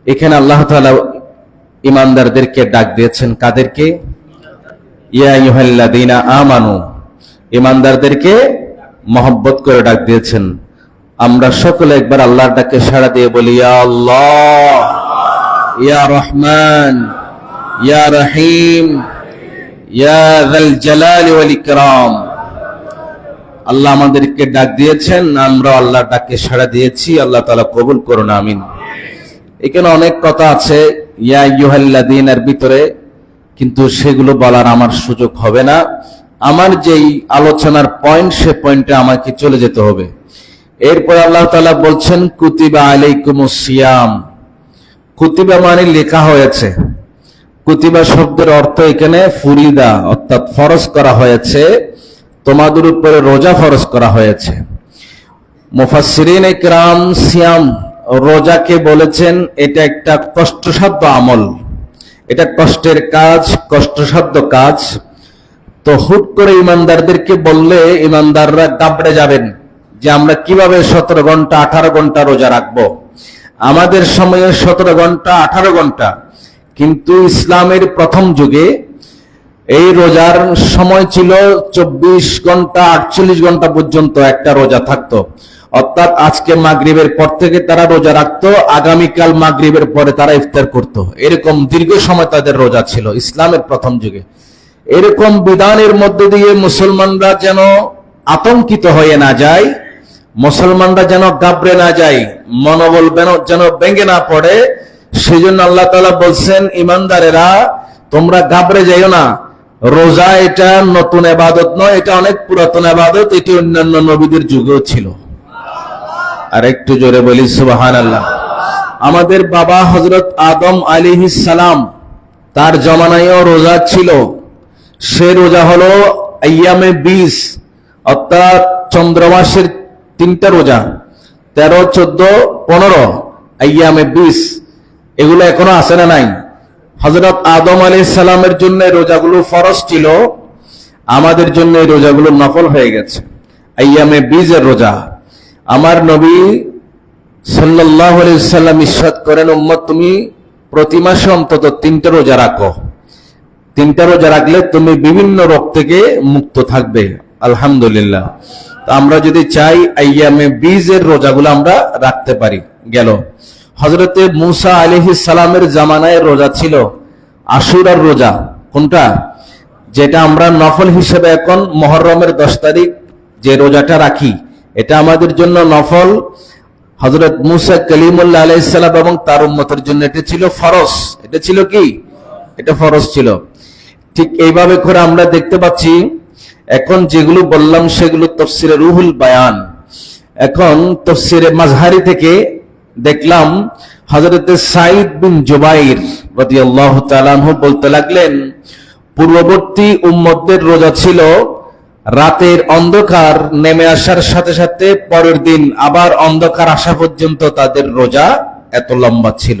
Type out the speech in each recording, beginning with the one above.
এখানে আল্লাহ তাআলা ঈমানদারদেরকে ডাক দিয়েছেন। কাদেরকে? ইয়া আইয়ুহাল্লাযীনা আমানু, ঈমানদারদেরকে মহব্বত করে ডাক দিয়েছেন। আমরা সকলে একবার আল্লাহর ডাকে সাড়া দিয়ে বলি, ইয়া আল্লাহ, ইয়া রহমান, ইয়া রহিম, ইয়া যাল জালালি ওয়াল ইকরাম। আল্লাহ আমাদেরকে ডাক দিয়েছেন, আমরা আল্লাহর ডাকে সাড়া দিয়েছি। আল্লাহ তাআলা কবুল করুন, আমিন। এখানে অনেক কথা আছে ইয়া আইয়ুহাল্লাযীনার ভিতরে, কিন্তু সেগুলো বলার আমার সুযোগ হবে না। আমার যেই আলোচনার পয়েন্ট, সে পয়েন্টে আমাকে চলে যেতে হবে। এরপর আল্লাহ তাআলা বলছেন কুতিবা আলাইকুমুস সিয়াম। কুতিবা মানে লেখা হয়েছে। কুতিবা শব্দের অর্থ এখানে ফুরিদা, অর্থাৎ ফরজ করা হয়েছে, তোমাদের উপরে রোজা ফরজ করা হয়েছে। মুফাসসিরিন ইকরাম সিয়াম, রোজাকে বলেছেন এটা একটা কষ্টসাধ্য আমল, এটা কষ্টের কাজ, কষ্টসাধ্য কাজ। তো হুট করে ঈমানদারদেরকে বললে ঈমানদাররা গাবড়ে যাবেন যে আমরা কিভাবে 17 ঘন্টা 18 ঘন্টা রোজা রাখবো। আমাদের সময়ে 17 ঘন্টা 18 ঘন্টা, কিন্তু ইসলামের প্রথম যুগে এই রোজার সময় ছিল 24 ঘন্টা 48 ঘন্টা পর্যন্ত একটা রোজা থাকতো। অর্থাৎ আজকে মাগরিবের পর থেকে তারা রোজা রাখতো, আগামীকাল মাগরিবের পরে তারা ইফতার করত। এরকম দীর্ঘ সময় তাদের রোজা ছিল ইসলামের প্রথম যুগে। এরকম বিধানের মধ্যে দিয়ে মুসলমানরা যেন আতঙ্কিত হয়ে না যায়, মুসলমানরা যেন গাবড়ে না যায়, মনোবল যেন ভেঙে না পড়ে, সেজন্য আল্লাহ তাআলা বলছেন ঈমানদারেরা তোমরা গাবড়ে যাইও না। রোজা এটা নতুন ইবাদত নয়, এটা অনেক পুরাতন ইবাদত, এটি অন্যান্য নবীদের যুগেও ছিল। আর একটু জোরে বলি সুবহানাল্লাহ। আমাদের বাবা হযরত আদম আলাইহিস সালাম, তার জমানায়ও রোজা ছিল। সে রোজা হলো আইয়ামে 20, অর্থাৎ চন্দ্রমাসের 3টা রোজা, 13, 14, 15 আইয়ামে 20। এগুলো এখনো আছে না নাই? হযরত আদম আলাইহিস সালামের জন্য রোজাগুলো ফরজ ছিল, আমাদের জন্য এই রোজাগুলো নফল হয়ে গেছে। আইয়ামে 20 এর রোজা। আমার নবী সাল্লাল্লাহু আলাইহি সাল্লাম ইরশাদ করেন, উম্মত তুমি প্রতি মাসে অন্তত 3টা রোজা রাখো। 3টা রোজা রাখলে তুমি বিভিন্ন রোগ থেকে মুক্ত থাকবে। আলহামদুলিল্লাহ। তো আমরা যদি চাই আইয়ামে 20 এর রোজাগুলো আমরা রাখতে পারি। গেল। হযরতে মূসা আলাইহিস সালামের জামানায় রোজা ছিল আশুরার রোজা। কোনটা? যেটা আমরা নফল হিসেবে এখন মুহররমের 10 তারিখ যে রোজাটা রাখি, এটা আমাদের জন্য নফল। হযরত মূসা কালিমুল্লাহ আলাইহিস সালাম এবং তার উম্মতের জন্য এটা ছিল ফরজ। এটা ছিল কি? এটা ফরজ ছিল। ঠিক এইভাবে করে আমরা দেখতে পাচ্ছি এখন যেগুলো বললাম সেগুলো তাফসীরে রুহুল বায়ান। এখন তাফসীরে মাজহারি থেকে দেখলাম হযরতে সাঈদ বিন জুবাইর রাদিয়াল্লাহু তাআলা আনহু বলতে লাগলেন, পূর্ববর্তী উম্মতদের রোজা ছিল রাতের অন্ধকার নেমে আসার সাথে সাথে পরের দিন আবার অন্ধকার আসা পর্যন্ত তাদের রোজা এত লম্বা ছিল।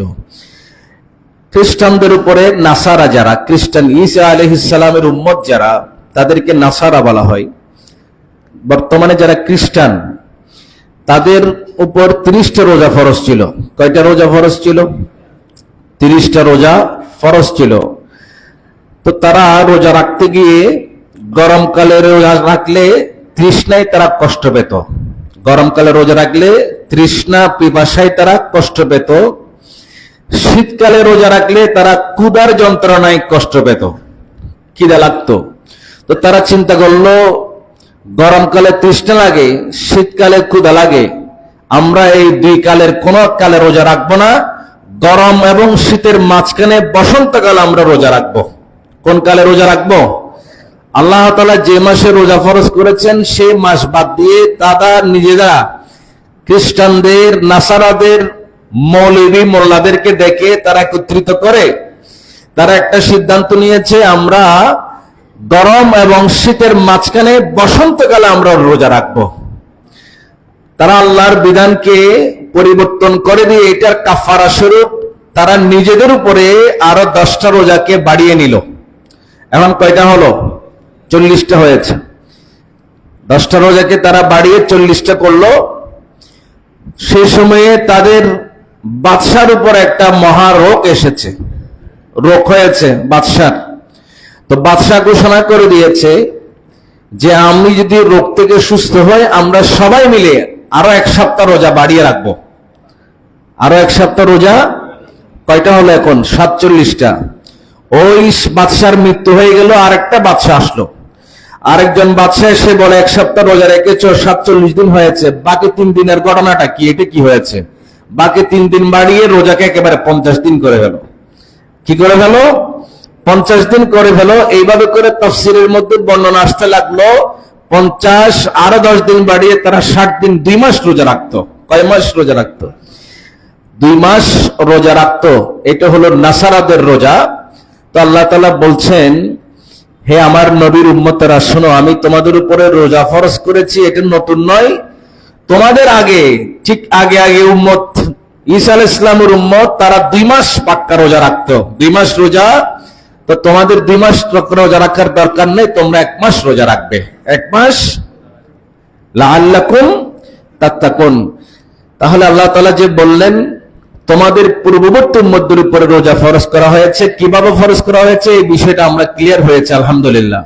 খ্রিস্টানদের উপরে নাসারা যারা, খ্রিস্টান ঈসা আলাইহিস সালামের উম্মত যারা, তাদেরকে নাসারা বলা হয়। বর্তমানে যারা খ্রিস্টান, তাদের উপর 30টা রোজা ফরজ ছিল। কয়টা রোজা ফরজ ছিল? 30টা রোজা ফরজ ছিল। তো তারা রোজা রাখতে গিয়ে গরমকালে রোজা রাখলে তৃষ্ণায় তারা কষ্ট পেত। গরমকালে রোজা রাখলে তৃষ্ণা পিপাসায় তারা কষ্ট পেত। শীতকালে রোজা রাখলে তারা ক্ষুধার যন্ত্রণায় কষ্ট পেত, খিদা লাগতো। তো তারা চিন্তা করলো গরমকালে তৃষ্ণা লাগে, শীতকালে ক্ষুধা লাগে, আমরা এই দুই কালের কোন কালে রোজা রাখবো না, গরম এবং শীতের মাঝখানে বসন্তকালে আমরা রোজা রাখবো। কোন কালে রোজা রাখবো? আল্লাহ তাআলা যে মাসে রোজা ফরজ করেছেন সেই মাস বাদ দিয়ে তারা নিজেরা খ্রিস্টানদের, নাসারাদের, মৌলবী মোল্লাদেরকে ডেকে তারা একত্রিত করে তারা একটা সিদ্ধান্ত নিয়েছে, আমরা গরম এবং শীতের মাঝখানে বসন্তকালে আমরা রোজা রাখবো। তারা আল্লাহর বিধানকে পরিবর্তন করে দিয়ে এটার কাফারা স্বরূপ তারা নিজেদের উপরে আরো 10টা রোজাকে বাড়িয়ে নিল। এখন কয়টা হলো? 40টা হয়েছে। 10টা রোজাকে তারা বাড়িয়ে 40টা করলো। সেই সময়ে তাদের বাদশার উপর একটা মহা রোগ এসেছে, রোগ হয়েছে বাদশার। তো বাদশাহ ঘোষণা করে দিয়েছে যে আমি যদি রোগ থেকে সুস্থ হই, আমরা সবাই মিলে আরো 1 সপ্তাহ রোজা বাড়িয়ে রাখবো। আরো 1 সপ্তাহ রোজা, কয়টা হলো এখন? 47টা। ওই বাদশার মৃত্যু হয়ে গেল, আরেকটা বাদশাহ আসলো। আরেকজন বাদশাহ এসে বলে 1 সপ্তাহ রোজা রেখেছো, 47 দিন হয়েছে, বাকি 3 দিনের ঘটনাটা কি? এটা কি হয়েছে? বাকি 3 দিন বাড়িয়ে রোজাকে একেবারে 50 দিন করে ফেল। কি করে ফেল? 50 দিন করে ফেল। এইভাবে করে তাফসীরের মধ্যে বর্ণনা আসতে লাগলো 50 আরো 10 দিন বাড়িয়ে তারা 60 দিন, 2 মাস রোজা রাখতো। কয় মাস রোজা রাখতো? 2 মাস রোজা রাখতো। এটা হলো নাসারাদের রোজা। তো আল্লাহ তাআলা বলছেন, হে আমার নবীর উম্মতেরা শোনো, আমি তোমাদের উপরে রোজা ফরজ করেছি, এটা নতুন নয়। তোমাদের আগে, ঠিক আগে আগে উম্মত ঈসা আলাইহিস সালামের উম্মত, তারা 2 মাস পাক্কা রোজা রাখতো। 2 মাস রোজা। তো তোমাদের 2 মাস রোজা রাখার দরকার নেই, তোমরা 1 মাস রোজা রাখবে। 1 মাস, লাআল্লাকুম তাত্তাকুন। তাহলে আল্লাহ তাআলা যে বললেন তোমাদের পূর্ববর্তী উম্মতদের উপরে রোজা ফরজ করা হয়েছে, কিভাবে ফরজ করা হয়েছে এই বিষয়টা আমরা ক্লিয়ার হয়েছে, আলহামদুলিল্লাহ।